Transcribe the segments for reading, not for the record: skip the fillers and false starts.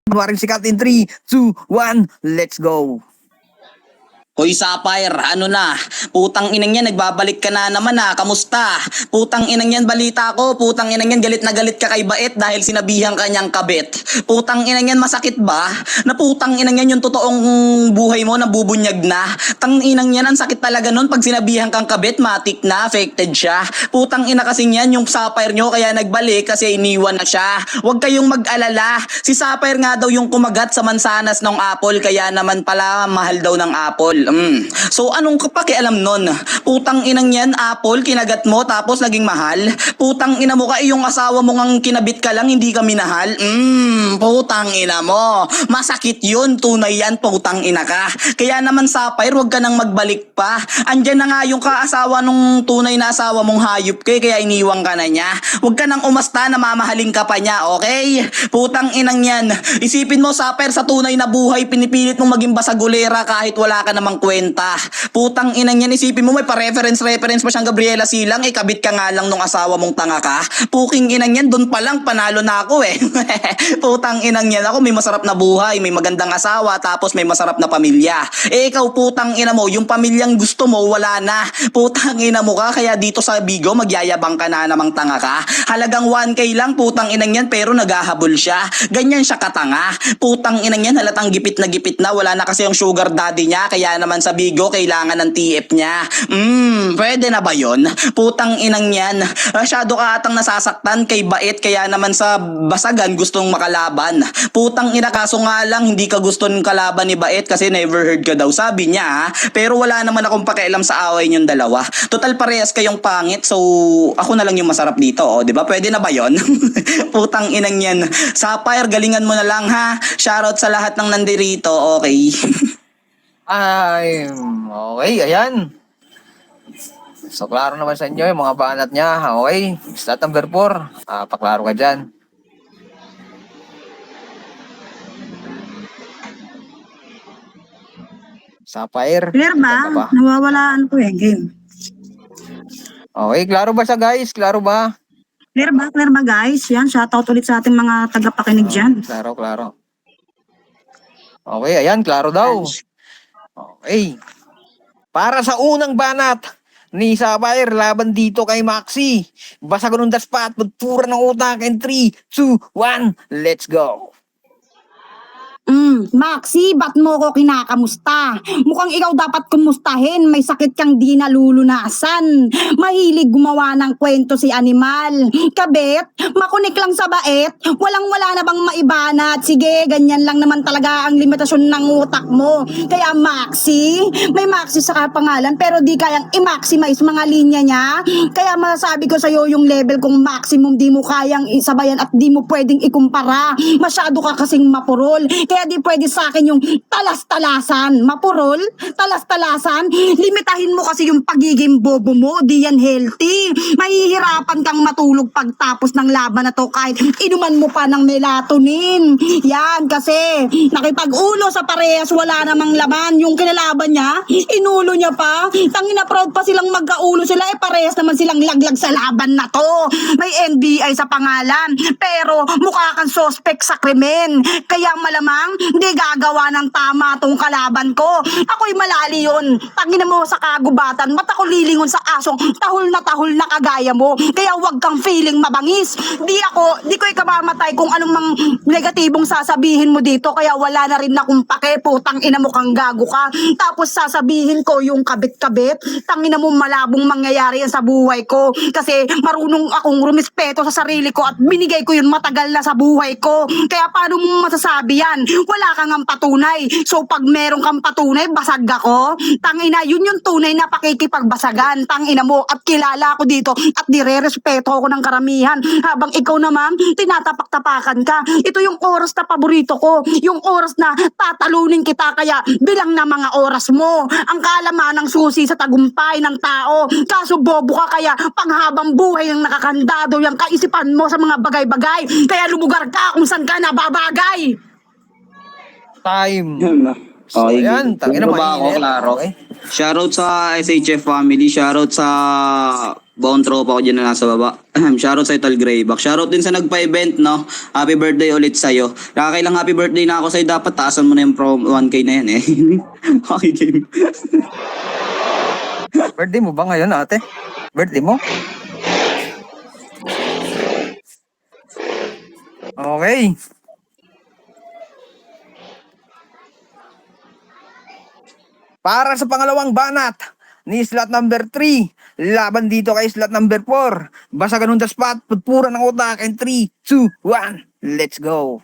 Maring sikat in 3, 2, 1, let's go. Hoy Sapphire, ano na? Putang inang yan, nagbabalik ka na naman kamusta? Putang inang yan, balita ko, putang inang yan, galit na galit ka kay Bait dahil sinabihan ka niyang kabit. Putang inang yan, masakit ba? Na putang inang yan yung totoong buhay mo, nabubunyag na. Tang inang yan, ang sakit talaga nun pag sinabihan kang kabit, matik na, affected siya. Putang ina kasi yan, yung Sapphire nyo, kaya nagbalik kasi iniwan na siya. Huwag kayong mag-alala, si Sapphire nga daw yung kumagat sa mansanas ng apple, kaya naman pala mahal daw ng apple. So anong pakialam nun? Putang inang yan, apple, kinagat mo tapos naging mahal? Putang ina mo ka, yung asawa mo ngang kinabit ka lang, hindi ka minahal? Putang ina mo. Masakit yun, tunay yan, putang ina ka. Kaya naman Sapphire, huwag ka nang magbalik pa. Andyan na nga yung kaasawa nung tunay na asawa mong hayop ka, kaya iniwang ka na niya. Huwag ka nang umasta na mamahalin ka pa niya, okay? Putang inang yan. Isipin mo Sapphire, sa tunay na buhay, pinipilit mong maging basagulera kahit wala ka namang kwenta. Putang inang yan, isipin mo may pa-reference pa siyang Gabriela Silang, kabit ka nga lang nung asawa mong tanga ka. Puking inang yan, dun pa lang panalo na ako Putang inang yan, ako may masarap na buhay, may magandang asawa, tapos may masarap na pamilya. Ikaw putang ina mo, yung pamilyang gusto mo, wala na. Putang ina mo ka, kaya dito sa Bigo, magyayabang ka na namang tanga ka. Halagang 1K lang, putang inang yan, pero naghahabol siya. Ganyan siya katanga. Putang inang yan, halatang gipit na, wala na kasi yung sugar daddy niya, kaya naman sa Bigo, kailangan ng TF niya. Pwede na ba yun? Putang inang yan. Masyado ka atang nasasaktan kay Bait, kaya naman sa basagan gustong makalaban. Putang ina, kaso nga lang hindi ka gusto ng kalaban ni Bait kasi never heard ka daw, sabi niya Pero wala naman akong pakialam sa away niyong dalawa. Total parehas kayong pangit, so ako na lang yung masarap dito, di ba? Pwede na ba yun? Putang inang yan. Sapphire, galingan mo na lang Shoutout sa lahat ng nandirito, okay? Ay, okay, ayan. So, klaro naman sa inyo yung mga banat niya. Okay, stat number 4. Paklaro ka dyan. Sapphire. Clear ba? Nawawalaan ko game. Okay, klaro ba siya guys? Klaro ba? Clear ba guys? Yan, shoutout ulit sa ating mga tagapakinig dyan. Klaro. Okay, ayan, klaro daw. Okay. Para sa unang banat ni Sapphire laban dito kay Maxi. Basta ganun daspat, magpura ng utak in 3, 2, 1, let's go. Maxi, ba't mo ko kinakamusta? Mukhang ikaw dapat kumustahin, may sakit kang di nalulunasan. Mahilig gumawa ng kwento si Animal. Kabit, makunik lang sa Bait, walang-wala na bang maibanat? Sige, ganyan lang naman talaga ang limitasyon ng utak mo. Kaya Maxi, may Maxi sa kapangalan pero di kayang i-maximize mga linya niya. Kaya masasabi ko sa'yo yung level kong maximum di mo kayang isabayan at di mo pwedeng ikumpara. Masyado ka kasing mapurol. Kaya di pwede sa akin yung talas-talasan. Mapurol, talas-talasan. Limitahin mo kasi yung pagiging bobo mo. Di yan healthy. Mahihirapan kang matulog pagtapos ng laban na to kahit inuman mo pa ng melatonin. Yan kasi nakipag-ulo sa parehas, wala namang laban. Yung kinalaban niya, inulo niya pa. Tangina, proud pa silang magkaulo sila. Parehas naman silang laglag sa laban na to. May NBI sa pangalan. Pero mukha kang suspect sa krimen. Kaya malamang hindi gagawa ng tama tong kalaban ko. Ako'y malali yun. Tangina mo sa kagubatan, mata ko lilingon sa asong tahol na kagaya mo. Kaya wag kang feeling mabangis. Di ko ikamamatay kung anong mang negatibong sasabihin mo dito. Kaya wala na rin akong pake. Putang ina mo kang gago ka. Tapos sasabihin ko yung kabit-kabit. Tangina mo malabong mangyayari yan sa buhay ko. Kasi marunong akong rumispeto sa sarili ko at binigay ko yun matagal na sa buhay ko. Kaya paano mo masasabi yan? Wala kang ang patunay. So pag meron kang patunay, basag ako. Tangina, yun yung tunay na pakikipagbasagan. Tangina mo, at kilala ako dito at dire-respeto ako ng karamihan. Habang ikaw naman, tinatapak-tapakan ka. Ito yung oras na paborito ko. Yung oras na tatalunin kita, kaya bilang na mga oras mo. Ang kalaman ng susi sa tagumpay ng tao. Kaso bobo ka, kaya panghabang buhay ang nakakandado yung kaisipan mo sa mga bagay-bagay. Kaya lumugar ka kung saan ka nababagay. Time. So, ayan, tangina ba ako, mainit. klaro? Okay. Shoutout sa SHF family, shoutout sa Buong tropa ko dyan na nasa baba. Shoutout sa Ital Greyback. Shoutout din sa nagpa-event, no? Happy birthday ulit sa'yo. Kakailang happy birthday na ako sa'yo. Dapat taasan mo na yung pro 1K na yan, eh. Okay, game. Birthday mo ba ngayon, ate? Birthday mo? Okay. Para sa pangalawang banat ni slot number 3, laban dito kay slot number 4. Basta ganun the spot, putpura ng utak in 3, 2, 1, let's go.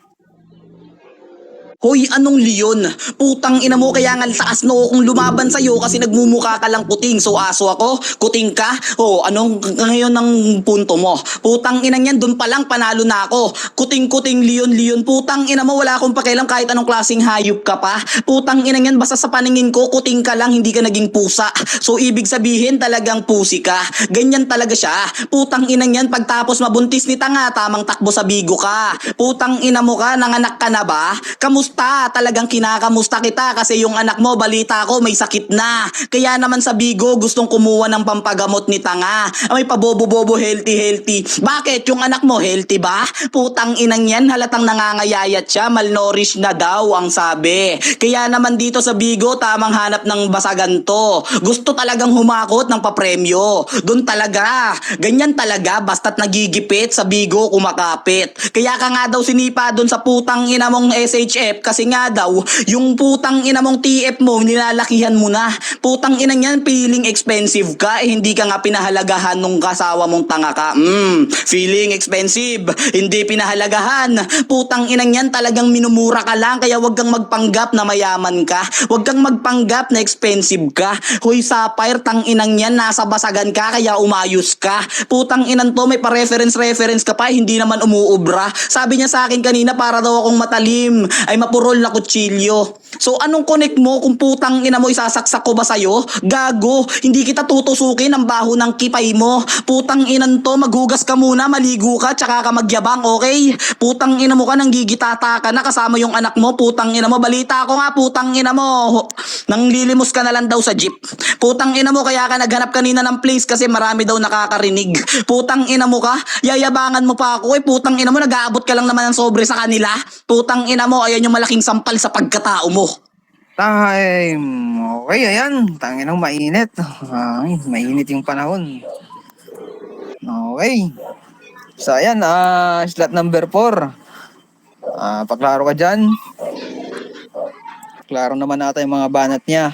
Hoy, anong leon? Putang ina mo, kaya nga taas noo kung lumaban sa'yo kasi nagmumukha ka lang kuting. So aso ako? Kuting ka? Oh, anong ngayon ang punto mo? Putang ina niyan, dun pa lang panalo na ako. Kuting-kuting, leon-leon. Putang ina mo, wala akong pakialam kahit anong klaseng hayop ka pa. Putang ina niyan, basta sa paningin ko, kuting ka lang, hindi ka naging pusa. So ibig sabihin talagang pusi ka. Ganyan talaga siya. Putang ina niyan, pagtapos mabuntis ni tanga, tamang takbo sa bigo ka. Putang ina mo ka, nanganak ka na ba? Kamusta? Talagang kinakamusta kita kasi yung anak mo, balita ko, may sakit na. Kaya naman sa bigo, gustong kumuha ng pampagamot ni tanga. May pabobo-bobo, healthy. Bakit? Yung anak mo, healthy ba? Putang inang yan, halatang nangangayayat siya, malnourished na daw ang sabi. Kaya naman dito sa bigo, tamang hanap ng basagan to. Gusto talagang humakot ng papremyo. Doon talaga. Ganyan talaga, basta't nagigipit sa bigo, kumakapit. Kaya ka nga daw sinipa doon sa putang ina mong SHF kasi nga daw, yung putang ina mong TF mo, nilalakihan mo na. Putang ina niyan, feeling expensive ka, hindi ka nga pinahalagahan nung kasawa mong tanga ka. Feeling expensive, hindi pinahalagahan. Putang ina niyan, talagang minumura ka lang, kaya wag kang magpanggap na mayaman ka. Wag kang magpanggap na expensive ka. Hoy Sapphire, tang inang yan, nasa basagan ka, kaya umayos ka. Putang inan to, may pa-reference ka pa, hindi naman umuubra. Sabi niya sa akin kanina, para daw akong matalim, ay mapurol na kutsilyo. So anong connect mo kung putang ina mo, isasaksak ko ba sa'yo? Gago, hindi kita tutusukin ang baho ng kipay mo. Putang inan to, maghugas ka muna, maligo ka, tsaka ka magyabang, okay? Putang ina mo ka, nang gigitata ka na kasama yung anak mo. Putang ina mo, balita ko nga, putang ina mo, nang lilimos ka na lang daw sa jeep. Putang ina mo, kaya ka naghanap kanina ng place kasi marami daw nakakarinig. Putang ina mo ka, yayabangan mo pa ako, putang ina mo, nag-aabot ka lang naman ng sobre sa kanila. Putang ina mo, ayan yung malaking sampal sa pagkatao mo. Time. Okay, ayan. Tangin ng mainit. Ay, mainit yung panahon. Okay. So, ayan. Slot number 4. Paklaro ka dyan. Klaro naman natin yung mga banat niya.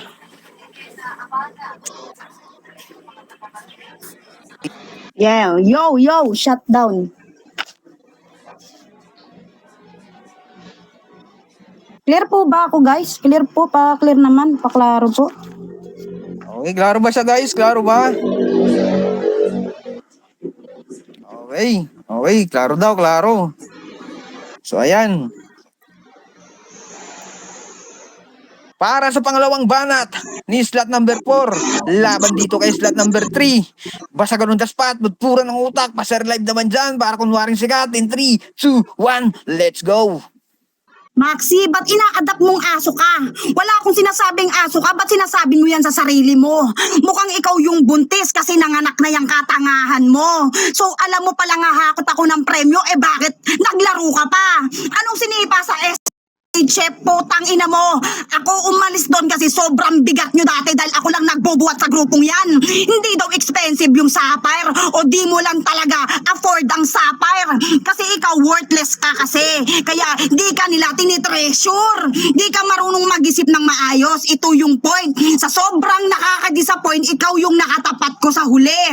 Yeah, yo, shut down. Clear po ba ako, guys? Clear po, pa-clear naman, paklaro po. Okay, klaro ba siya, guys? Klaro ba? Okay, klaro daw, klaro. So, ayan. Para sa pangalawang banat ni slot number 4, laban dito kay slot number 3. Basta ganun the spot, pura ng utak, pa-share live naman dyan para kunwaring sikat in 3, 2, 1, let's go. Maxi, ba't ina-adapt mong aso ka? Wala akong sinasabing aso ka, ba't sinasabi mo yan sa sarili mo? Mukhang ikaw yung buntis kasi nanganak na yung katangahan mo. So alam mo palang hahakot ako ng premyo, bakit naglaro ka pa? Anong sinipa sa Chef, putang ina mo. Ako umalis doon kasi sobrang bigat nyo dati dahil ako lang nagbubuhat sa grupong yan. Hindi daw expensive yung Sapphire o di mo lang talaga afford ang Sapphire. Kasi ikaw worthless ka kasi. Kaya di ka nila tinitreasure. Di ka marunong mag-isip ng maayos. Ito yung point. Sa sobrang nakaka-disappoint, ikaw yung nakatapat ko sa huli.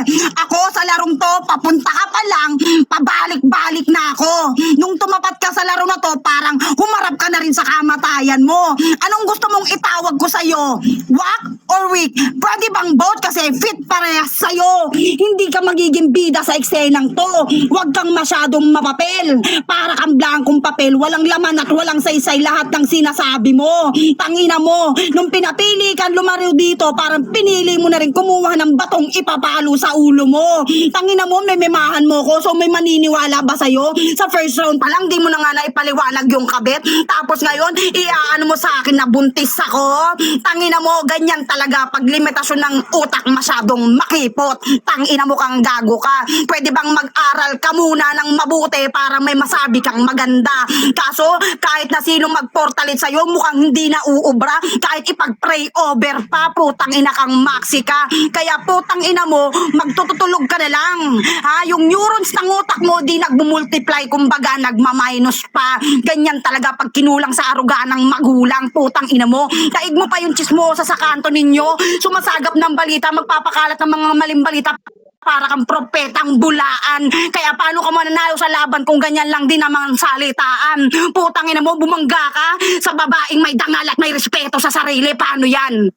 Ako sa larong to, papunta ka pa lang, pabalik-balik na ako. Nung tumapat ka sa laro na to, parang humarap ka na rin sa kamatayan mo. Anong gusto mong itawag ko sa'yo? Wak or weak? Pwede bang both? Kasi fit parehas sa'yo. Hindi ka magiging bida sa eksenang to. Huwag kang masyadong mapapel. Para kang blankong papel, walang laman at walang saysay lahat ng sinasabi mo. Tangina mo, nung pinapili ka lumariw dito, parang pinili mo na rin kumuha ng batong ipapalo sa ulo mo. Tangina mo, may memahan mo ko, so may maniniwala ba sa'yo? Sa first round pa lang, di mo na nga naipaliwanag yung kabit. Tapos ngayon, iaano mo sa akin na buntis ako? Tangina mo, ganyan talaga talaga pag limitasyon ng utak masyadong makipot. Tangina mo kang gago ka. Pwede bang mag-aral ka muna ng mabuti para may masabi kang maganda? Kaso, kahit na sinong mag-portalit sa'yo, mukhang hindi na uubra. Kahit ipag-pray over pa, putang ina kang maxi ka. Kaya putang ina mo, magtutulog ka na lang. Ha? Yung neurons ng utak mo, di nagmumultiply, kumbaga nagmaminus pa. Ganyan talaga pag kinulang sa aruga ng magulang, putang ina mo. Daig mo pa yung chismosa sa kanto ninyo. Sumasagap ng balita, magpapakalat ng mga maling balita para kang propetang bulaan. Kaya paano ka mananalo sa laban kung ganyan lang din ang salitaan? Putang ina mo, bumangga ka sa babaeng may dangal at may respeto sa sarili. Paano yan?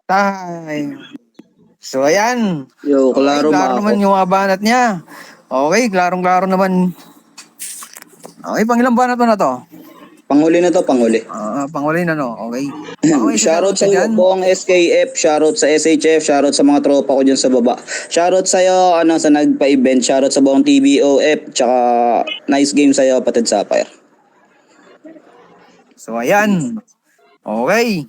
Time. So, ayan. Yo, Okay, klaro klaro ba naman ako? yung mga banat niya. Okay, klarong-klaro naman. Okay, pangilang banat mo na to? Panghuli na to, panghuli. Panghuli na, no? Okay. Okay, Shoutout sa dyan. buong SKF, shoutout sa SHF, shoutout sa mga tropa ko dyan sa baba. Shoutout sa'yo, sa nagpa-event, shoutout sa buong TBOF, tsaka nice game sa'yo, Patid Sapphire. So, ayan. Okay.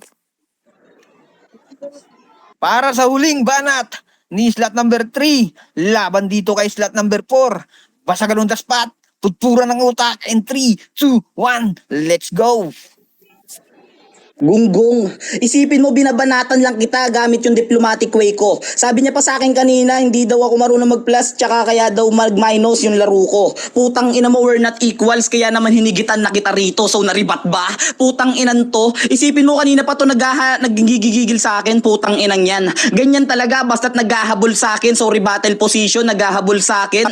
Para sa huling banat ni slot number 3, laban dito kay slot number 4. Basagan on the spot, tutpura ng utak, and 3, 2, 1, let's go! Gunggong, isipin mo binabanatan lang kita gamit yung diplomatic way ko. Sabi niya pa sa akin kanina, hindi daw ako marunong mag-plus, tsaka kaya daw mag-minus yung laro ko. Putang ina mo, we're not equals, kaya naman hinigitan na kita rito, so naribat ba? Putang inan to, isipin mo kanina pa to nagigigigil sa akin, putang inang yan. Ganyan talaga, basta't naghahabol sa akin, sorry battle position, naghahabol sa akin.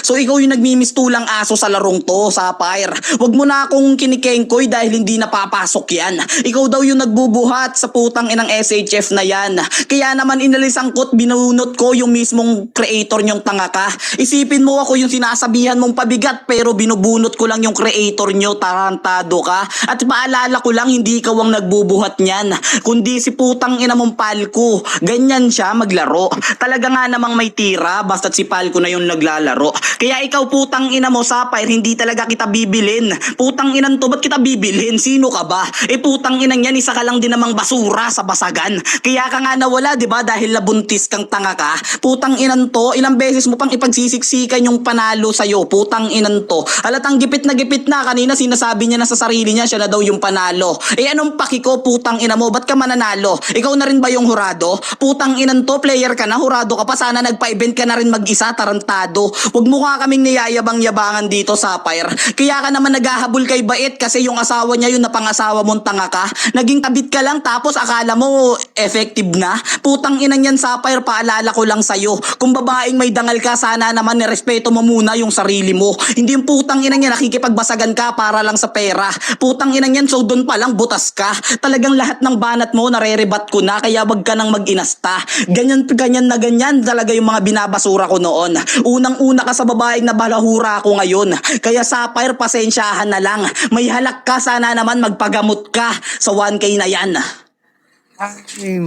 So ikaw yung nagmimistulang aso sa larong to, Sapphire. Wag mo na akong kinikengkoy dahil hindi napapasok yan. Ikaw daw yung nagbubuhat sa putang inang SHF na yan. Kaya naman inalis ang kot, binunot ko yung mismong creator nyong tanga ka. Isipin mo ako yung sinasabihan mong pabigat pero binubunot ko lang yung creator nyo, tarantado ka. At paalala ko lang, hindi ikaw ang nagbubuhat niyan, kundi si putang ina mong Palko. Ganyan siya maglaro. Talaga nga namang may tira, basta't si Palko na yung naglalaro. Kaya ikaw putang ina mo, Sapphire, hindi talaga kita bibilin. Putang inan to, ba't kita bibilin? Sino ka ba? Putang inang yan, isa ka lang din namang basura sa basagan. Kaya ka nga nawala, di ba? Dahil labuntis kang tanga ka. Putang inan to, ilang beses mo pang ipagsisiksikan yung panalo sa'yo. Putang inan to. Halatang gipit na kanina, sinasabi niya na sa sarili niya, siya na daw yung panalo. Anong paki ko, putang ina mo? Ba't ka mananalo? Ikaw na rin ba yung hurado? Putang inan to, player ka na, hurado ka pa. Sana nagpa-event ka na rin mag-isa, tarantado. Huwag mo nga kaming niyayabang-yabangan dito, Sapphire. Kaya ka naman naghahabol kay Bait kasi yung asawa niya yun na pangasawa mong tanga ka. Naging tabit ka lang tapos akala mo effective na. Putang inang yan, Sapphire, paalala ko lang sa'yo. Kung babaeng may dangal ka, sana naman nirespeto mo muna yung sarili mo. Hindi yung putang inang yan nakikipagbasagan ka para lang sa pera. Putang inang yan, so doon pa lang butas ka. Talagang lahat ng banat mo narerebat ko na, kaya wag ka nang mag-inasta. Ganyan talaga yung mga binabasura ko noon. Unang-una ka sa babaeng na balahura ako ngayon. Kaya Sapphire, pasensyahan na lang. May halak ka, sana naman magpagamot ka sa 1K na yan. Okay.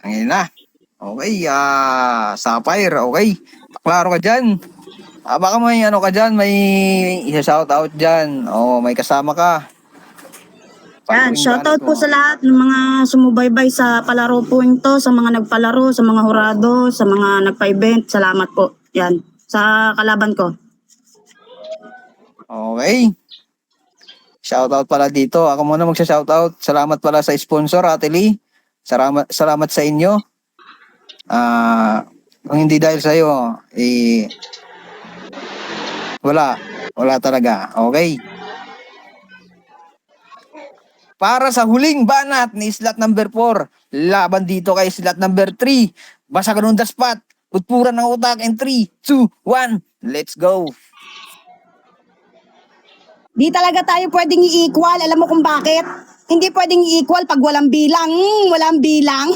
Angin na. Okay, Sapphire, okay. Klaro ka dyan. Baka may ano ka dyan, may isa-shoutout dyan. May kasama ka. Yan, Pag-uwing shoutout banat po mo. sa lahat ng mga sumubaybay sa palaro po ito, sa mga nagpalaro, sa mga hurado, sa mga nagpa-event. Salamat po. Yan, sa kalaban ko. Okay. Shoutout pala dito. Ako muna magsa-shoutout. Salamat pala sa sponsor, Ate Lee. Salamat sa inyo. Kung hindi dahil sa iyo, wala talaga. Okay. Para sa huling banat ni slot number 4, laban dito kay slot number 3. Basagan on the spot, utpuran ng utak, and 3, 2, 1, let's go. Di talaga tayo pwedeng i-equal. Alam mo kung bakit? Hindi pwedeng i-equal pag walang bilang. Walang bilang.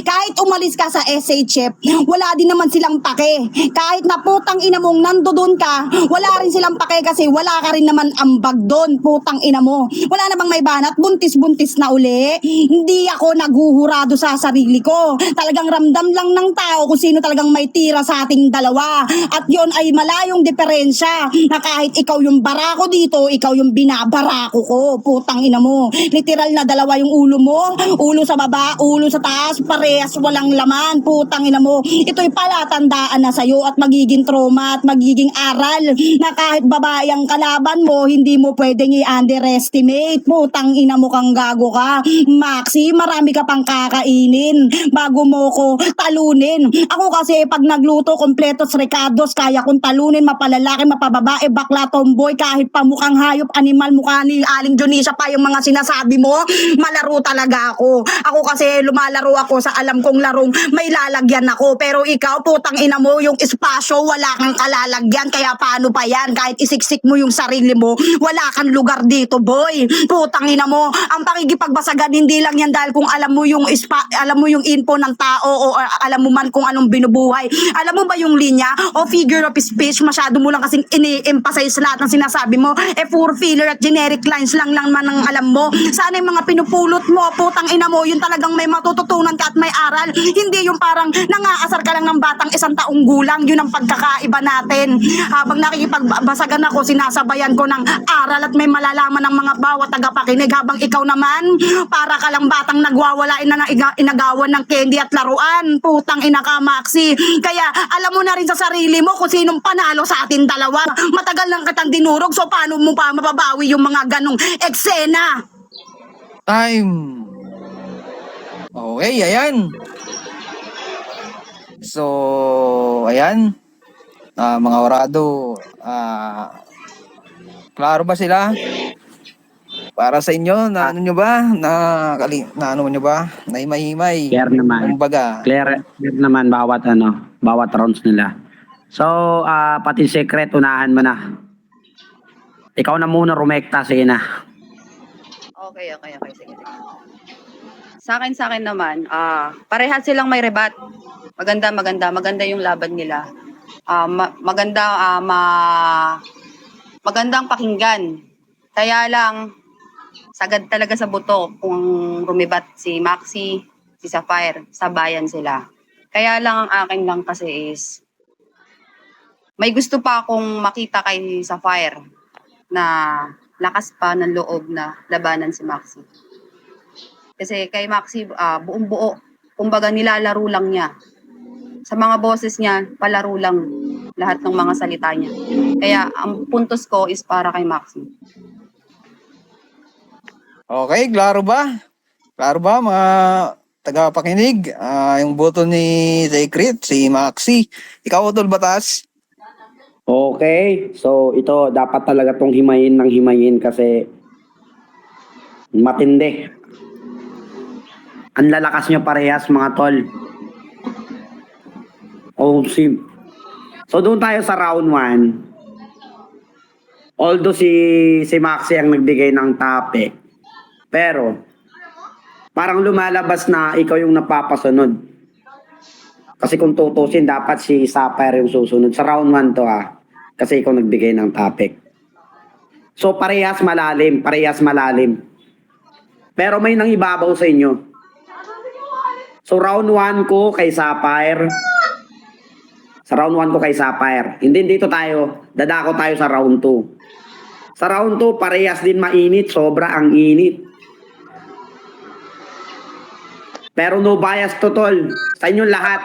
Kahit umalis ka sa SHF, wala din naman silang pake. Kahit na putang ina mong nandoon ka, wala rin silang pake kasi wala ka rin naman ambag doon, putang ina mo. Wala na bang may banat? Buntis-buntis na uli. Hindi ako naguhurado sa sarili ko. Talagang ramdam lang ng tao kung sino talagang may tira sa ating dalawa. At yon ay malayong diferensya na kahit ikaw yung barako dito, ikaw yung binabarako ko, putang ina mo. Literal na dalawa yung ulo mo, ulo sa baba, ulo sa taas, parehas walang laman, putang ina mo. Ito'y palatandaan na sa'yo at magiging trauma at magiging aral na kahit babae ang kalaban mo, hindi mo pwedeng i-underestimate. Putang ina mo kang gago ka. Maxi, marami ka pang kakainin bago mo ko talunin. Ako kasi pag nagluto, kompletos recados, kaya kong talunin, mapalalaki, mapababae, bakla, tomboy, kahit pa mukhang hayop, animal, mukha ni Aling Jonisa pa yung mga sinasabi mo, malaro talaga ako. Ako kasi lumalaro ako sa alam kong larong may lalagyan ako. Pero ikaw, putang ina mo, yung espasyo, wala kang kalalagyan. Kaya paano pa yan? Kahit isiksik mo yung sarili mo, wala kang lugar dito, boy. Putang ina mo, ang pakikipagbasagan, hindi lang yan dahil kung alam mo yung alam mo yung info ng tao o alam mo man kung anong binubuhay. Alam mo ba yung linya o figure of speech, masyado mo lang kasing ini-emphasize lahat ng sinasabi mo. Pure filler at generic lines lang man ang alam mo. Sana yung mga pinupulot mo, putang ina mo, yun talagang may matututunan ka at may aral. Hindi yung parang nangaasar ka lang ng batang 1 taong gulang. Yun ang pagkakaiba natin. Habang nakikipagbasagan ako, sinasabayan ko ng aral at may malalaman ng mga bawat tagapakinig. Habang ikaw naman, para ka lang batang nagwawalain na inagawan ng candy at laruan. Putang ina ka, Maxi. Kaya alam mo na rin sa sarili mo kung sinong panalo sa atin dalawa. Matagal lang kitang dinurog, so paano mo pa mababawi yung mga ganong eksena? Time. Okay, ayan. So, ayan. Mga orado, klaro ba sila? Para sa inyo, na ano nyo ba? Na ano nyo ba? Nahimay-himay. Clear naman. Kumbaga. Clear naman bawat rounds nila. So, pati secret, unahan mo na. Ikaw na muna rumekta, sige na. Okay, sige. Sa akin naman, parehas silang may rebat. Maganda yung laban nila. Magandang pakinggan. Kaya lang, sagad talaga sa buto kung rumibat si Maxi, si Sapphire, sabayan sila. Kaya lang ang akin lang kasi is, may gusto pa akong makita kay Sapphire na lakas pa ng loob na labanan si Maxi. Kasi kay Maxi, buong buo, kumbaga nilalaro lang niya. Sa mga boses niya, palaro lang lahat ng mga salita niya. Kaya ang puntos ko is para kay Maxi. Okay, klaro ba? Klaro ba mga tagapakinig? Yung boto ni Secret, si Maxi. Ikaw, Utol Batas? Okay, so ito, dapat talaga tong himayin ng himayin kasi matindi. Ang lalakas nyo parehas, mga tol. Oh, so doon tayo sa round 1. Although si Maxi ang nagbigay ng topic, pero parang lumalabas na ikaw yung napapasunod. Kasi kung tutusin, dapat si Sapphire yung susunod. Sa round 1 to kasi ikaw nagbigay ng topic. So parehas malalim. Pero may nang ibabaw sa inyo. So round 1 ko kay Sapphire. Hindi dito tayo. Dadako tayo sa round 2. Sa round 2, parehas din mainit. Sobra ang init. Pero no bias to, tol. Sa inyong lahat.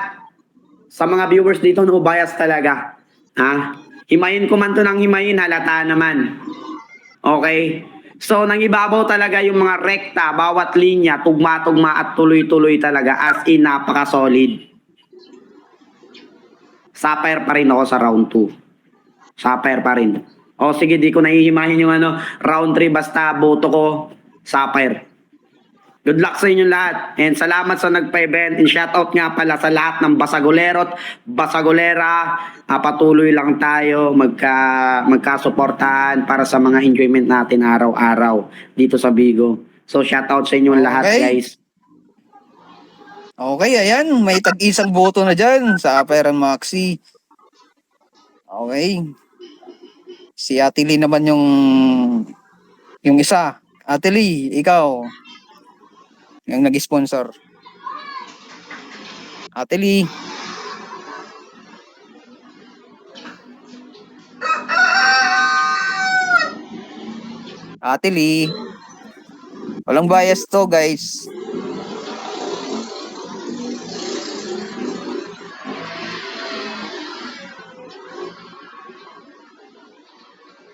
Sa mga viewers dito, no bias talaga. Himayin ko man to ng himayin, halata naman. Okay? So, nangibabaw talaga yung mga rekta, bawat linya, tugma-tugma at tuloy-tuloy talaga. As in, napaka-solid. Sapphire pa rin ako sa round 2. Sapphire pa rin. O sige, di ko nahihimayin yung round 3, basta boto ko, Sapphire. Good luck sa inyong lahat. And salamat sa nagpa-event. And shoutout nga pala sa lahat ng Basagolero at Basagolera. Patuloy lang tayo magkasuportahan para sa mga enjoyment natin araw-araw dito sa Bigo. So shoutout sa inyong lahat, guys. Okay, ayan. May tag-isang boto na dyan sa Sapphire and Maxi. Okay. Si Ate Lee naman yung isa. Ate Lee, ikaw. Yung nag-sponsor. Ate Lee. Ate Lee. Walang bias to, guys.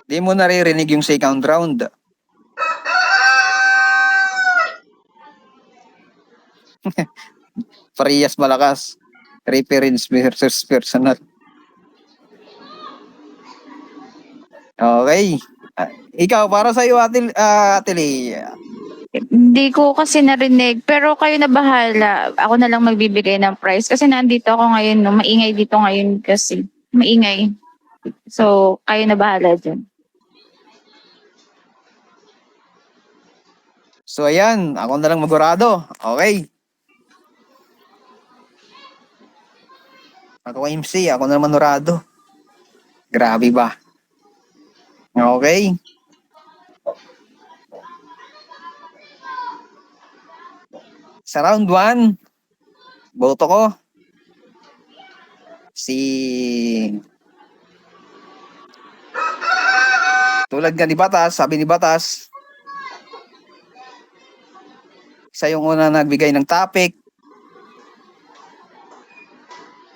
Di mo naririnig yung second round. Parehas malakas. Reference versus personal. Okay. Ikaw, para sa iyo, Ate Lee. Hindi ko kasi narinig, pero kayo na bahala. Ako na lang magbibigay ng price kasi nandito ako ngayon, no? Maingay dito ngayon kasi. Maingay. So, kayo na bahala dyan. So, ayan. Ako na lang magurado. Okay. Ako MC, ako na naman urado. Grabe ba? Okay. Sa round 1, boto ko si tulad nga ni Batas, sabi ni Batas, isa yung una nagbigay ng topic.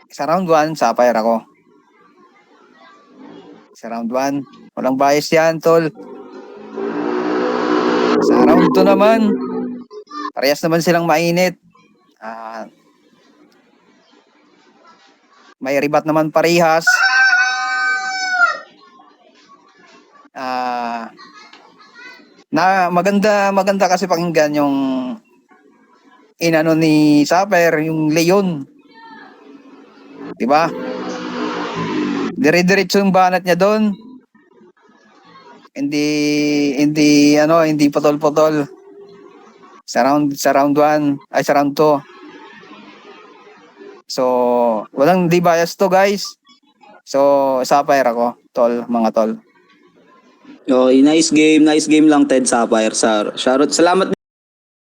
Sa round 1, Sapphire ako. Sa round 1, walang bias yan, tol. Sa round 2 naman, parehas naman silang mainit. May ribat naman parehas. Na maganda kasi pakinggan yung inano ni Sapphire, yung Leon. 'Di ba? Dire-diretso yung banat niya doon. Hindi putol-putol. Sa round 1, ay sa round 2. So, walang di bias to, guys. So, Sapphire ako, tol, mga tol. Okay, nice game lang Ted Sapphire. Salamat